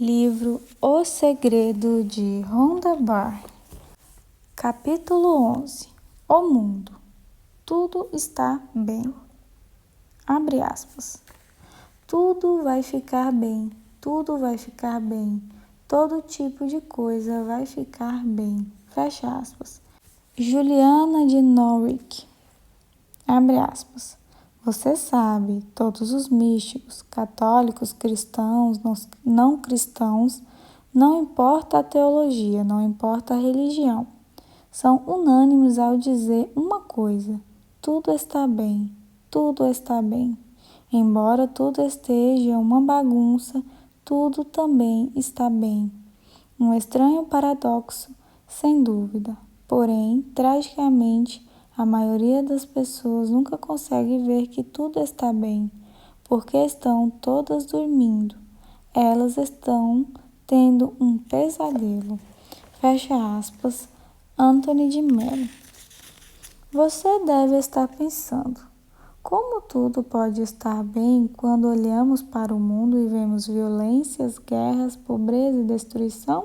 Livro O Segredo de Rhonda Byrne. Capítulo 11. O mundo. Tudo está bem. Abre aspas. Tudo vai ficar bem. Tudo vai ficar bem. Todo tipo de coisa vai ficar bem. Fecha aspas. Juliana de Norwich. Abre aspas. Você sabe, todos os místicos, católicos, cristãos, não cristãos, não importa a teologia, não importa a religião, são unânimes ao dizer uma coisa: tudo está bem, tudo está bem. Embora tudo esteja uma bagunça, tudo também está bem. Um estranho paradoxo, sem dúvida. Porém, tragicamente, a maioria das pessoas nunca consegue ver que tudo está bem, porque estão todas dormindo. Elas estão tendo um pesadelo. Fecha aspas, Anthony de Mello. Você deve estar pensando, como tudo pode estar bem quando olhamos para o mundo e vemos violências, guerras, pobreza e destruição?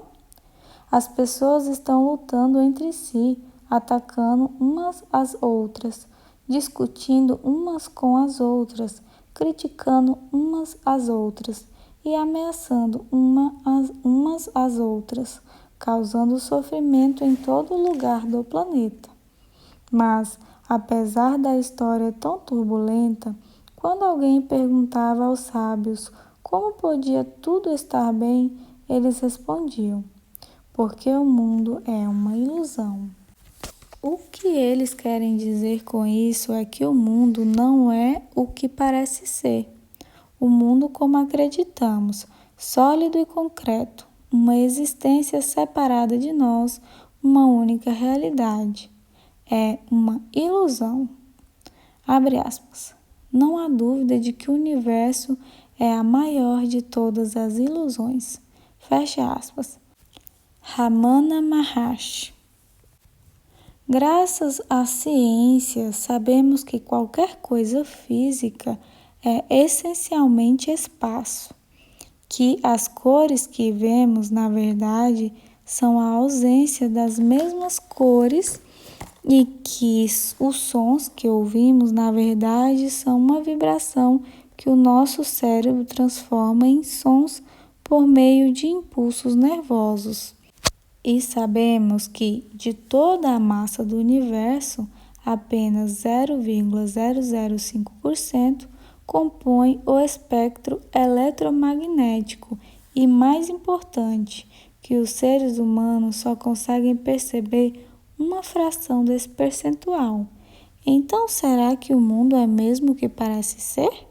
As pessoas estão lutando entre si, atacando umas às outras, discutindo umas com as outras, criticando umas às outras e ameaçando umas às outras, causando sofrimento em todo lugar do planeta. Mas, apesar da história tão turbulenta, quando alguém perguntava aos sábios como podia tudo estar bem, eles respondiam: porque o mundo é uma ilusão. O que eles querem dizer com isso é que o mundo não é o que parece ser. O mundo como acreditamos, sólido e concreto, uma existência separada de nós, uma única realidade. É uma ilusão. Abre aspas. Não há dúvida de que o universo é a maior de todas as ilusões. Fecha aspas. Ramana Maharshi. Graças à ciência, sabemos que qualquer coisa física é essencialmente espaço, que as cores que vemos, na verdade, são a ausência das mesmas cores e que os sons que ouvimos, na verdade, são uma vibração que o nosso cérebro transforma em sons por meio de impulsos nervosos. E sabemos que, de toda a massa do universo, apenas 0,005% compõe o espectro eletromagnético e, mais importante, que os seres humanos só conseguem perceber uma fração desse percentual. Então, será que o mundo é mesmo o que parece ser?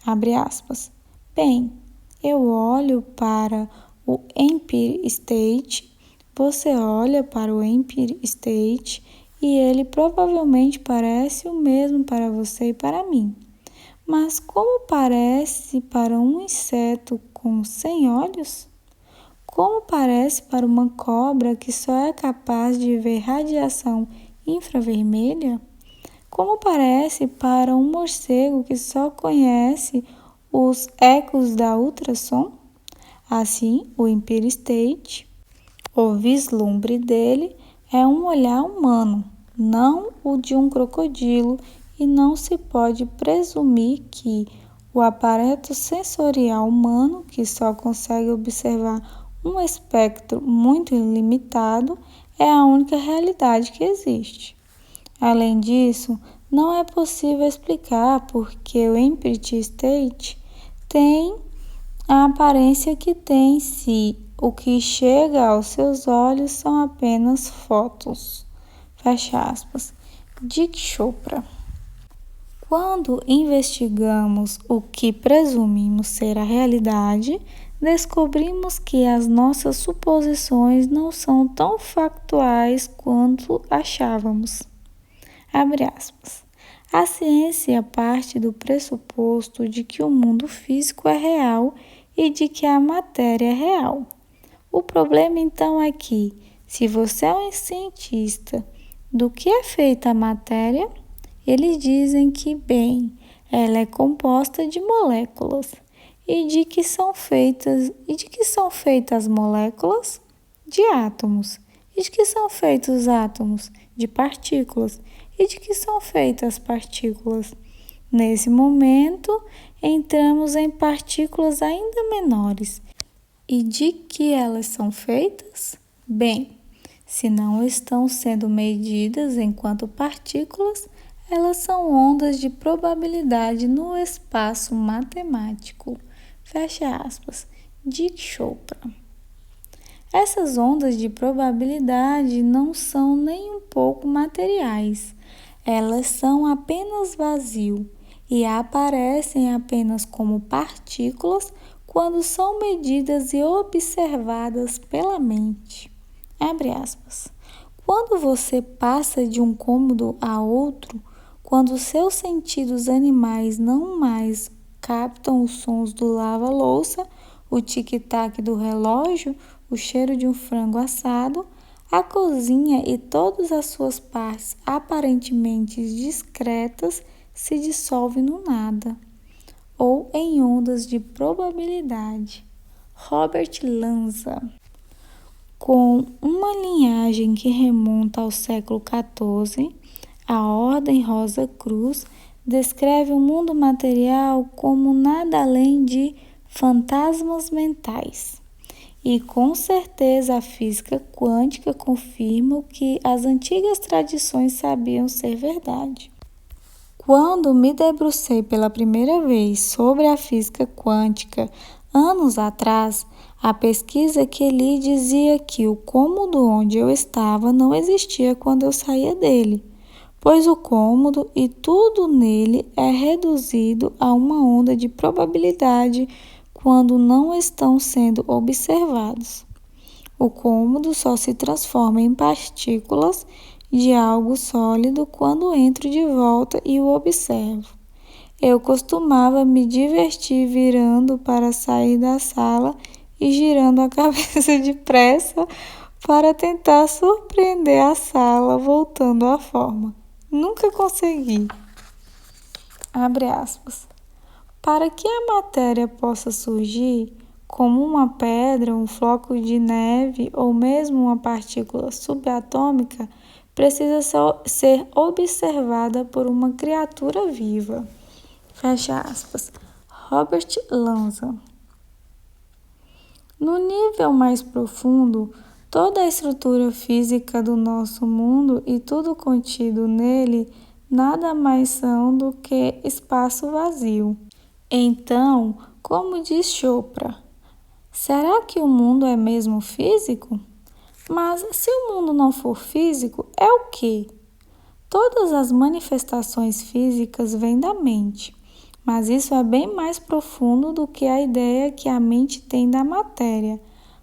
Abre aspas. Bem, eu olho para o Empire State, você olha para o Empire State e ele provavelmente parece o mesmo para você e para mim. Mas como parece para um inseto com 100 olhos? Como parece para uma cobra que só é capaz de ver radiação infravermelha? Como parece para um morcego que só conhece os ecos da ultrassom? Assim, o Empire State, o vislumbre dele, é um olhar humano, não o de um crocodilo, e não se pode presumir que o aparato sensorial humano, que só consegue observar um espectro muito limitado, é a única realidade que existe. Além disso, não é possível explicar porque o Empire State tem a aparência que tem se o que chega aos seus olhos são apenas fotos. Fecha aspas. Dick Chopra. Quando investigamos o que presumimos ser a realidade, descobrimos que as nossas suposições não são tão factuais quanto achávamos. Abre aspas. A ciência parte do pressuposto de que o mundo físico é real e de que a matéria é real. O problema então é que, se você é um cientista, do que é feita a matéria? Eles dizem que, bem, ela é composta de moléculas. E de que são feitas as moléculas? De átomos. E de que são feitos os átomos? De partículas. E de que são feitas as partículas? Nesse momento, entramos em partículas ainda menores. E de que elas são feitas? Bem, se não estão sendo medidas enquanto partículas, elas são ondas de probabilidade no espaço matemático. Fecha aspas. Dick Chopra. Essas ondas de probabilidade não são nem um pouco materiais. Elas são apenas vazio e aparecem apenas como partículas quando são medidas e observadas pela mente. Abre aspas. Quando você passa de um cômodo a outro, quando seus sentidos animais não mais captam os sons do lava-louça, o tic-tac do relógio, o cheiro de um frango assado, a cozinha e todas as suas partes aparentemente discretas se dissolvem no nada, ou em ondas de probabilidade. Robert Lanza. Com uma linhagem que remonta ao século XIV, a Ordem Rosa Cruz descreve o mundo material como nada além de fantasmas mentais. E com certeza a física quântica confirma o que as antigas tradições sabiam ser verdade. Quando me debrucei pela primeira vez sobre a física quântica, anos atrás, a pesquisa que li dizia que o cômodo onde eu estava não existia quando eu saía dele, pois o cômodo e tudo nele é reduzido a uma onda de probabilidade quando não estão sendo observados. O cômodo só se transforma em partículas de algo sólido quando entro de volta e o observo. Eu costumava me divertir virando para sair da sala e girando a cabeça depressa para tentar surpreender a sala voltando à forma. Nunca consegui. Abre aspas. Para que a matéria possa surgir, como uma pedra, um floco de neve ou mesmo uma partícula subatômica, precisa ser observada por uma criatura viva. Fecha aspas. Robert Lanza. No nível mais profundo, toda a estrutura física do nosso mundo e tudo contido nele nada mais são do que espaço vazio. Então, como diz Chopra, será que o mundo é mesmo físico? Mas se o mundo não for físico, é o quê? Todas as manifestações físicas vêm da mente, mas isso é bem mais profundo do que a ideia que a mente tem da matéria.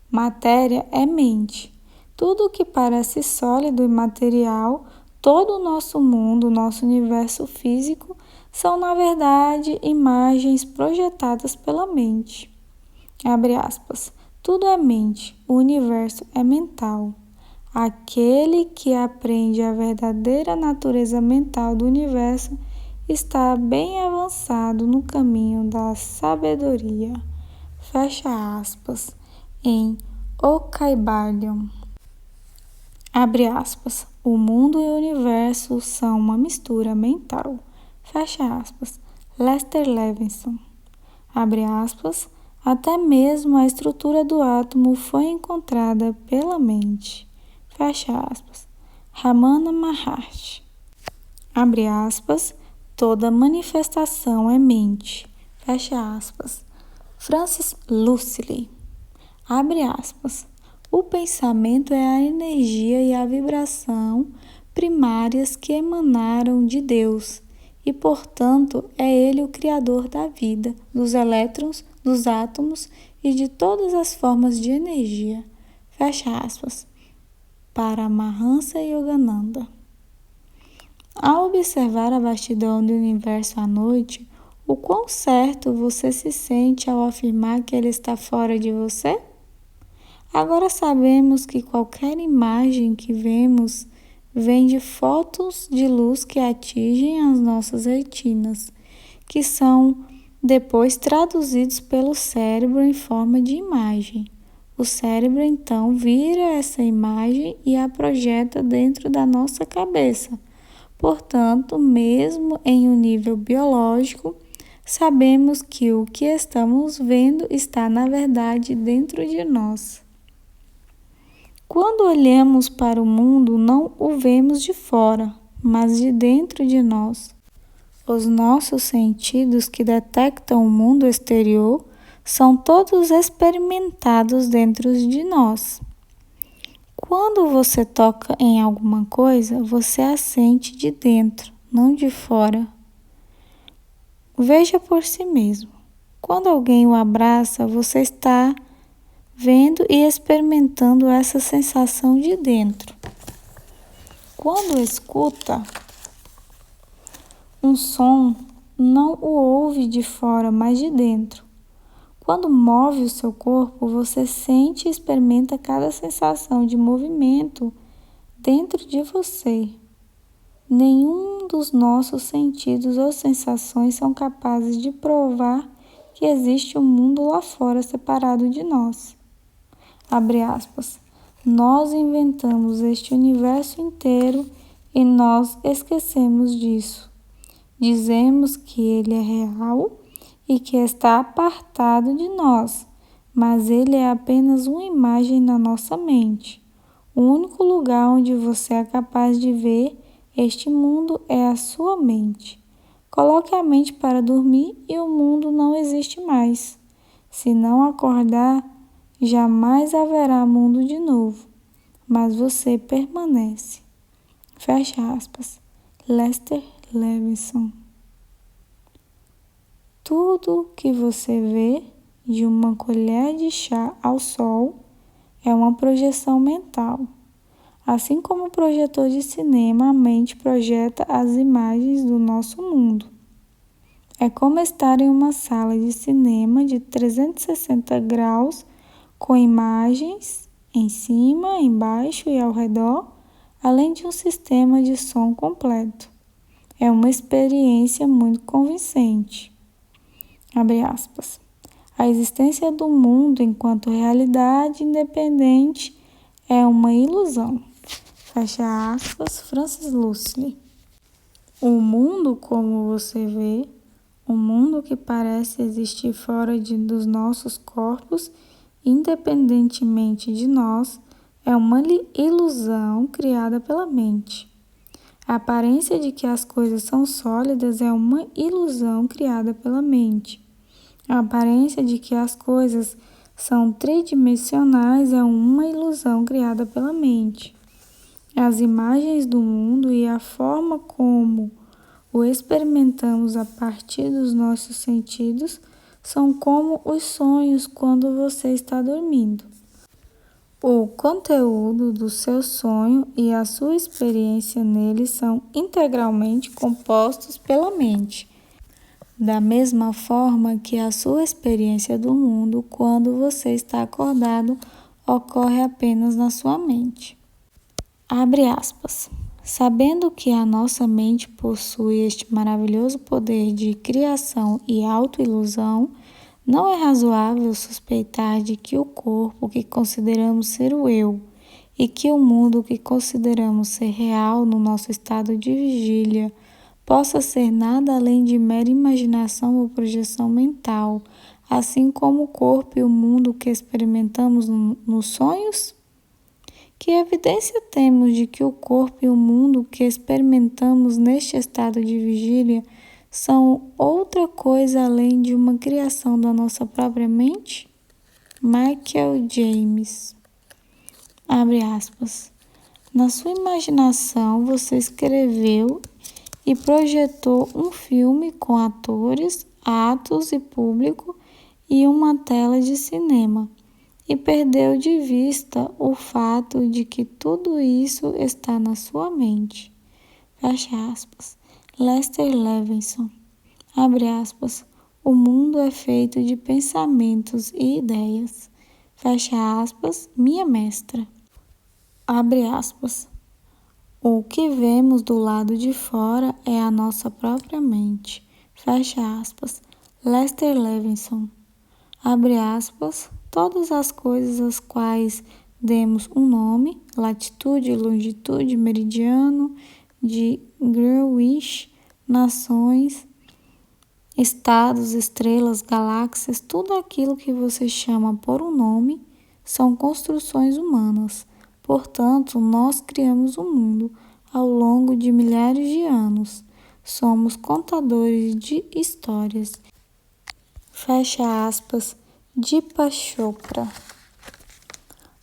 Matéria é mente. Tudo o que parece sólido e material, todo o nosso mundo, nosso universo físico, são, na verdade, imagens projetadas pela mente. Abre aspas. Tudo é mente, o universo é mental. Aquele que aprende a verdadeira natureza mental do universo está bem avançado no caminho da sabedoria. Fecha aspas. Em O Kybalion. Abre aspas. O mundo e o universo são uma mistura mental. Fecha aspas. Lester Levinson. Abre aspas. Até mesmo a estrutura do átomo foi encontrada pela mente. Fecha aspas. Ramana Maharshi. Abre aspas. Toda manifestação é mente. Fecha aspas. Francis Lucily. Abre aspas. O pensamento é a energia e a vibração primárias que emanaram de Deus e, portanto, é Ele o criador da vida, dos elétrons, dos átomos e de todas as formas de energia. Fecha aspas. Paramahansa Yogananda. Ao observar a vastidão do universo à noite, o quão certo você se sente ao afirmar que ele está fora de você? Agora sabemos que qualquer imagem que vemos vem de fótons de luz que atingem as nossas retinas, que são depois traduzidos pelo cérebro em forma de imagem. O cérebro então vira essa imagem e a projeta dentro da nossa cabeça. Portanto, mesmo em um nível biológico, sabemos que o que estamos vendo está, na verdade, dentro de nós. Quando olhamos para o mundo, não o vemos de fora, mas de dentro de nós. Os nossos sentidos que detectam o mundo exterior são todos experimentados dentro de nós. Quando você toca em alguma coisa, você a sente de dentro, não de fora. Veja por si mesmo. Quando alguém o abraça, você está vendo e experimentando essa sensação de dentro. Quando escuta um som, não o ouve de fora, mas de dentro. Quando move o seu corpo, você sente e experimenta cada sensação de movimento dentro de você. Nenhum dos nossos sentidos ou sensações são capazes de provar que existe um mundo lá fora separado de nós. Abre aspas. Nós inventamos este universo inteiro e nós esquecemos disso. Dizemos que ele é real e que está apartado de nós, mas ele é apenas uma imagem na nossa mente. O único lugar onde você é capaz de ver este mundo é a sua mente. Coloque a mente para dormir e o mundo não existe mais. Se não acordar, jamais haverá mundo de novo, mas você permanece. Fecha aspas. Lester Levinson. Tudo que você vê, de uma colher de chá ao sol, é uma projeção mental. Assim como o projetor de cinema, a mente projeta as imagens do nosso mundo. É como estar em uma sala de cinema de 360 graus, com imagens em cima, embaixo e ao redor, além de um sistema de som completo. É uma experiência muito convincente. Abre aspas. A existência do mundo enquanto realidade independente é uma ilusão. Fecha aspas, Francis Lucier. O mundo como você vê, o mundo que parece existir fora dos nossos corpos, independentemente de nós, é uma ilusão criada pela mente. A aparência de que as coisas são sólidas é uma ilusão criada pela mente. A aparência de que as coisas são tridimensionais é uma ilusão criada pela mente. As imagens do mundo e a forma como o experimentamos a partir dos nossos sentidos são como os sonhos quando você está dormindo. O conteúdo do seu sonho e a sua experiência nele são integralmente compostos pela mente, da mesma forma que a sua experiência do mundo quando você está acordado ocorre apenas na sua mente. Abre aspas. Sabendo que a nossa mente possui este maravilhoso poder de criação e autoilusão, não é razoável suspeitar de que o corpo que consideramos ser o eu e que o mundo que consideramos ser real no nosso estado de vigília possa ser nada além de mera imaginação ou projeção mental, assim como o corpo e o mundo que experimentamos nos sonhos? Que evidência temos de que o corpo e o mundo que experimentamos neste estado de vigília são outra coisa além de uma criação da nossa própria mente? Michael James. Abre aspas. Na sua imaginação, você escreveu e projetou um filme com atores, atos e público e uma tela de cinema, e perdeu de vista o fato de que tudo isso está na sua mente. Fecha aspas. Lester Levinson. Abre aspas. O mundo é feito de pensamentos e ideias. Fecha aspas. Minha mestra. Abre aspas. O que vemos do lado de fora é a nossa própria mente. Fecha aspas. Lester Levinson. Abre aspas, todas as coisas às quais demos um nome, latitude, longitude, meridiano de Greenwich, nações, estados, estrelas, galáxias, tudo aquilo que você chama por um nome são construções humanas. Portanto, nós criamos o mundo ao longo de milhares de anos. Somos contadores de histórias. Fecha aspas, Deepak Chopra.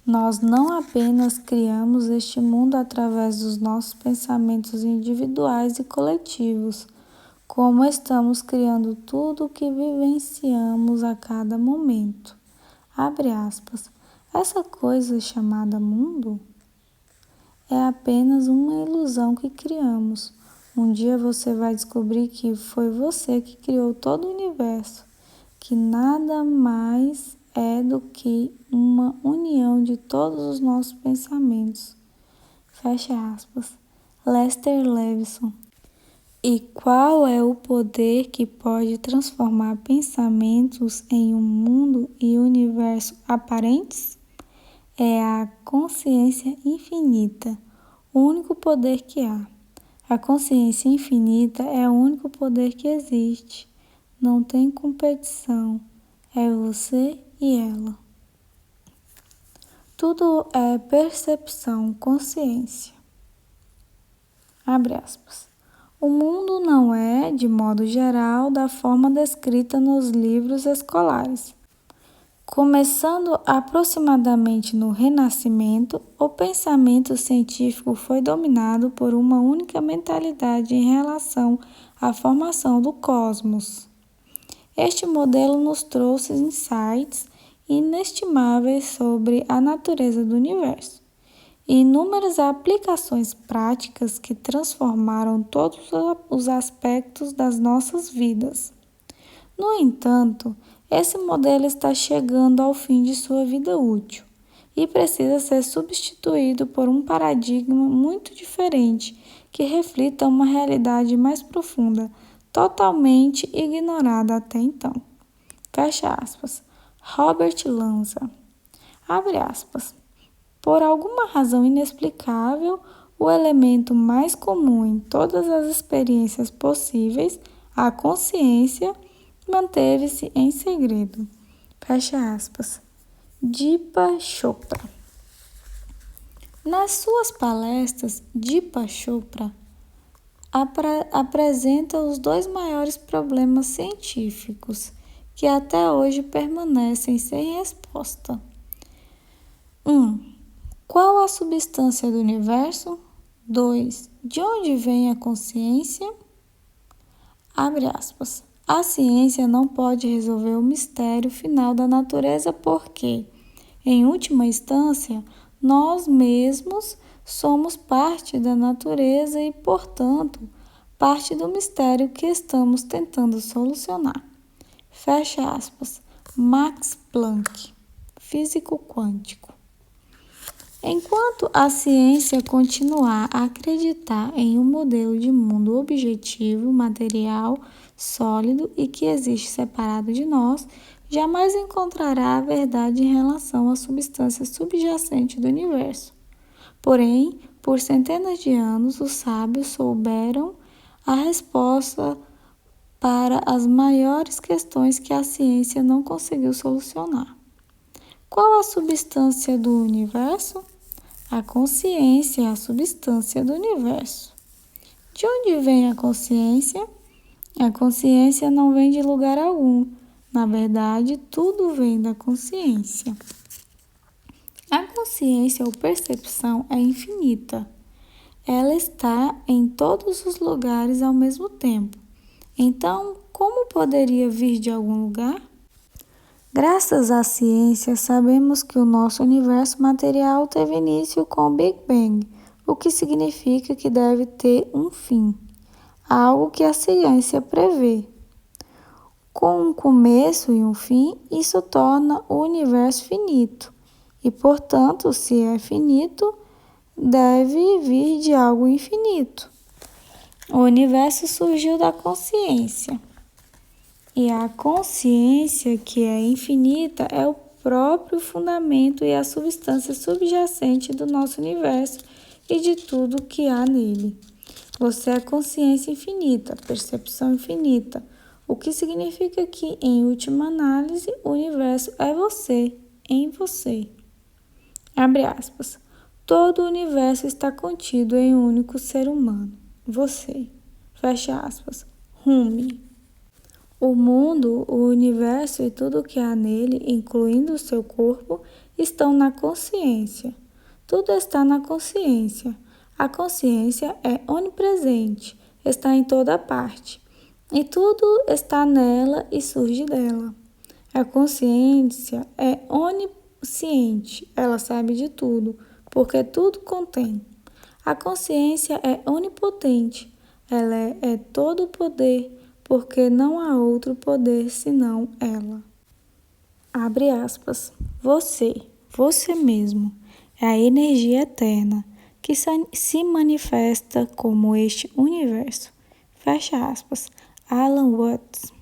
Nós não apenas criamos este mundo através dos nossos pensamentos individuais e coletivos, como estamos criando tudo o que vivenciamos a cada momento. Abre aspas. Essa coisa chamada mundo é apenas uma ilusão que criamos. Um dia você vai descobrir que foi você que criou todo o universo, que nada mais é do que uma união de todos os nossos pensamentos. Fecha aspas. Lester Levinson. E qual é o poder que pode transformar pensamentos em um mundo e universo aparentes? É a consciência infinita, o único poder que há. A consciência infinita é o único poder que existe. Não tem competição, é você e ela. Tudo é percepção, consciência. Abre aspas. O mundo não é, de modo geral, da forma descrita nos livros escolares. Começando aproximadamente no Renascimento, o pensamento científico foi dominado por uma única mentalidade em relação à formação do cosmos. Este modelo nos trouxe insights inestimáveis sobre a natureza do universo e inúmeras aplicações práticas que transformaram todos os aspectos das nossas vidas. No entanto, esse modelo está chegando ao fim de sua vida útil e precisa ser substituído por um paradigma muito diferente que reflita uma realidade mais profunda, totalmente ignorada até então. Fecha aspas. Robert Lanza. Abre aspas. Por alguma razão inexplicável, o elemento mais comum em todas as experiências possíveis, a consciência, manteve-se em segredo. Fecha aspas. Deepak Chopra. Nas suas palestras, Deepak Chopra apresenta os dois maiores problemas científicos que até hoje permanecem sem resposta. 1. Qual a substância do universo? 2. De onde vem a consciência? Abre aspas. A ciência não pode resolver o mistério final da natureza porque, em última instância, nós mesmos somos parte da natureza e, portanto, parte do mistério que estamos tentando solucionar. Fecha aspas. Max Planck, físico quântico. Enquanto a ciência continuar a acreditar em um modelo de mundo objetivo, material, sólido e que existe separado de nós, jamais encontrará a verdade em relação à substância subjacente do universo. Porém, por centenas de anos, os sábios souberam a resposta para as maiores questões que a ciência não conseguiu solucionar. Qual a substância do universo? A consciência é a substância do universo. De onde vem a consciência? A consciência não vem de lugar algum. Na verdade, tudo vem da consciência. A consciência ou percepção é infinita. Ela está em todos os lugares ao mesmo tempo. Então, como poderia vir de algum lugar? Graças à ciência, sabemos que o nosso universo material teve início com o Big Bang, o que significa que deve ter um fim, algo que a ciência prevê. Com um começo e um fim, isso torna o universo finito, e, portanto, se é finito, deve vir de algo infinito. O universo surgiu da consciência. E a consciência, que é infinita, é o próprio fundamento e a substância subjacente do nosso universo e de tudo que há nele. Você é consciência infinita, percepção infinita, o que significa que, em última análise, o universo é você, em você. Abre aspas. Todo o universo está contido em um único ser humano, você. Fecha aspas. Rumi. O mundo, o universo e tudo o que há nele, incluindo o seu corpo, estão na consciência. Tudo está na consciência. A consciência é onipresente, está em toda parte. E tudo está nela e surge dela. A consciência é onisciente, ela sabe de tudo, porque tudo contém. A consciência é onipotente, ela é todo poder, porque não há outro poder senão ela. Abre aspas. Você mesmo, é a energia eterna que se manifesta como este universo. Fecha aspas. Alan Watts.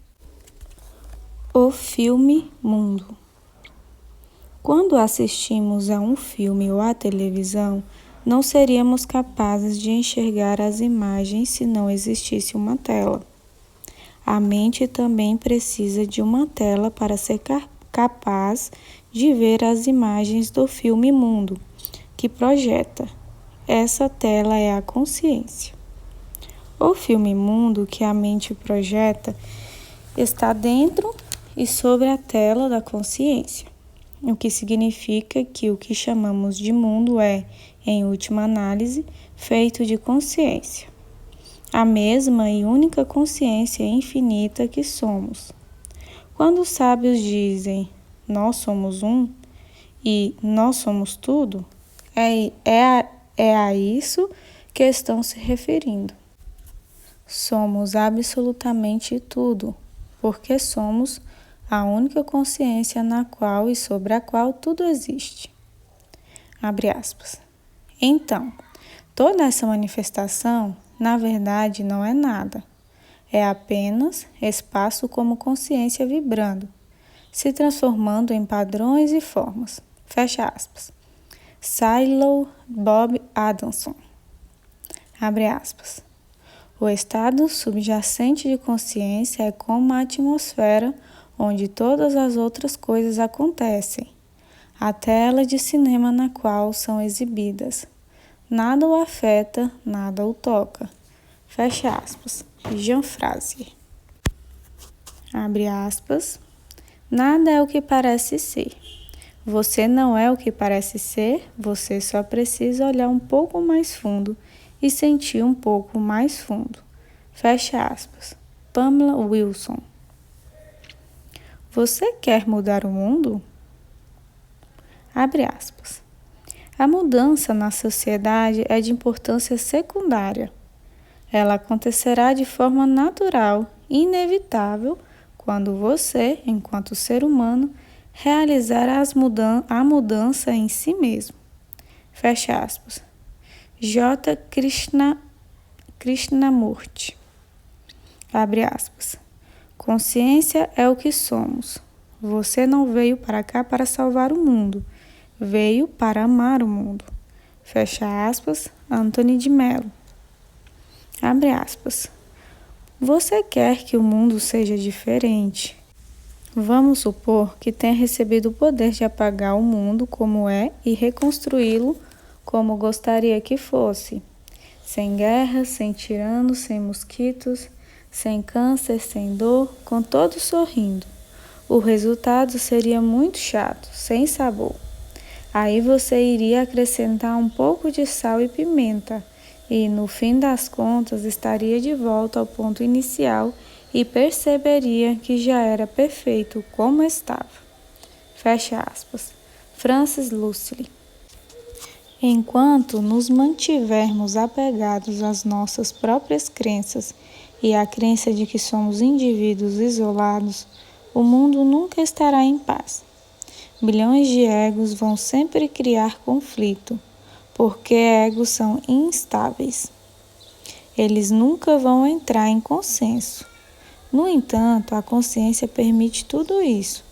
O filme Mundo. Quando assistimos a um filme ou à televisão, não seríamos capazes de enxergar as imagens se não existisse uma tela. A mente também precisa de uma tela para ser capaz de ver as imagens do filme Mundo, que projeta. Essa tela é a consciência. O filme Mundo que a mente projeta está dentro e sobre a tela da consciência, o que significa que o que chamamos de mundo é, em última análise, feito de consciência. A mesma e única consciência infinita que somos. Quando os sábios dizem nós somos um e nós somos tudo, é a isso que estão se referindo. Somos absolutamente tudo, porque somos a única consciência na qual e sobre a qual tudo existe. Abre aspas. Então, toda essa manifestação, na verdade, não é nada. É apenas espaço como consciência vibrando, se transformando em padrões e formas. Fecha aspas. Silo Bob Adamson. Abre aspas. O estado subjacente de consciência é como a atmosfera onde todas as outras coisas acontecem, a tela de cinema na qual são exibidas. Nada o afeta, nada o toca. Fecha aspas. Jean Fraser. Abre aspas. Nada é o que parece ser. Você não é o que parece ser, você só precisa olhar um pouco mais fundo e sentir um pouco mais fundo. Fecha aspas. Pamela Wilson. Você quer mudar o mundo? Abre aspas. A mudança na sociedade é de importância secundária. Ela acontecerá de forma natural e inevitável quando você, enquanto ser humano, realizar a mudança em si mesmo. Fecha aspas. J. Krishnamurti. Abre aspas. Consciência é o que somos. Você não veio para cá para salvar o mundo. Veio para amar o mundo. Fecha aspas. Anthony de Mello. Abre aspas. Você quer que o mundo seja diferente. Vamos supor que tenha recebido o poder de apagar o mundo como é e reconstruí-lo como gostaria que fosse. Sem guerra, sem tiranos, sem mosquitos, sem câncer, sem dor, com todos sorrindo. O resultado seria muito chato, sem sabor. Aí você iria acrescentar um pouco de sal e pimenta e, no fim das contas, estaria de volta ao ponto inicial e perceberia que já era perfeito como estava. Fecha aspas. Francis Lucille. Enquanto nos mantivermos apegados às nossas próprias crenças e à crença de que somos indivíduos isolados, o mundo nunca estará em paz. Bilhões de egos vão sempre criar conflito, porque egos são instáveis. Eles nunca vão entrar em consenso. No entanto, a consciência permite tudo isso.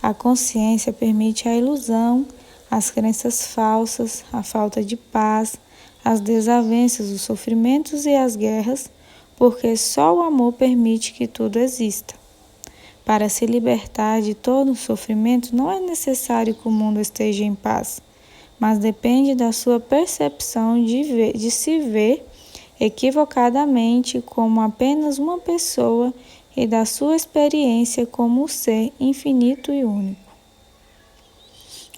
A consciência permite a ilusão, as crenças falsas, a falta de paz, as desavenças, os sofrimentos e as guerras, porque só o amor permite que tudo exista. Para se libertar de todo o sofrimento, não é necessário que o mundo esteja em paz, mas depende da sua percepção de se ver equivocadamente como apenas uma pessoa e da sua experiência como um ser infinito e único.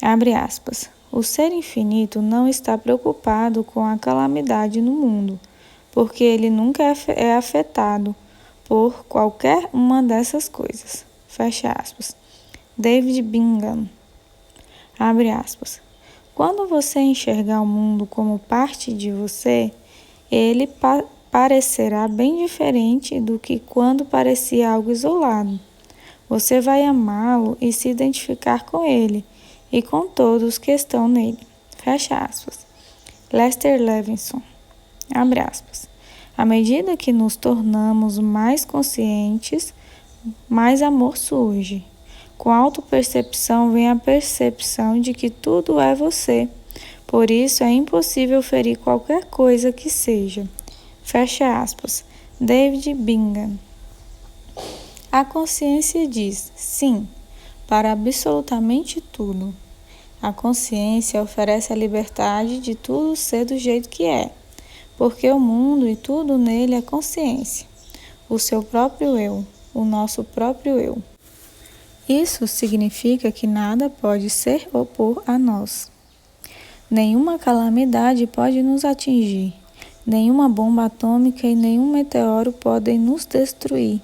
Abre aspas. O ser infinito não está preocupado com a calamidade no mundo, porque ele nunca é afetado por qualquer uma dessas coisas. Fecha aspas. David Bingham. Abre aspas. Quando você enxergar o mundo como parte de você, ele parecerá bem diferente do que quando parecia algo isolado. Você vai amá-lo e se identificar com ele e com todos que estão nele. Fecha aspas. Lester Levinson. Abre aspas. À medida que nos tornamos mais conscientes, mais amor surge. Com a autopercepção vem a percepção de que tudo é você. Por isso é impossível ferir qualquer coisa que seja. Fecha aspas. David Bingham. A consciência diz sim para absolutamente tudo. A consciência oferece a liberdade de tudo ser do jeito que é, porque o mundo e tudo nele é consciência, o seu próprio eu, o nosso próprio eu. Isso significa que nada pode se opor a nós. Nenhuma calamidade pode nos atingir, nenhuma bomba atômica e nenhum meteoro podem nos destruir,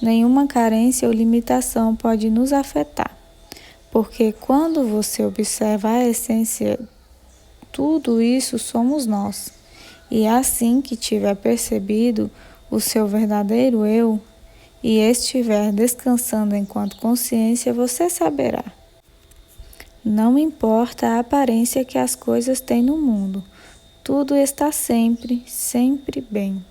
nenhuma carência ou limitação pode nos afetar, porque quando você observa a essência, tudo isso somos nós, e assim que tiver percebido o seu verdadeiro eu, e estiver descansando enquanto consciência, você saberá. Não importa a aparência que as coisas têm no mundo, tudo está sempre, sempre bem.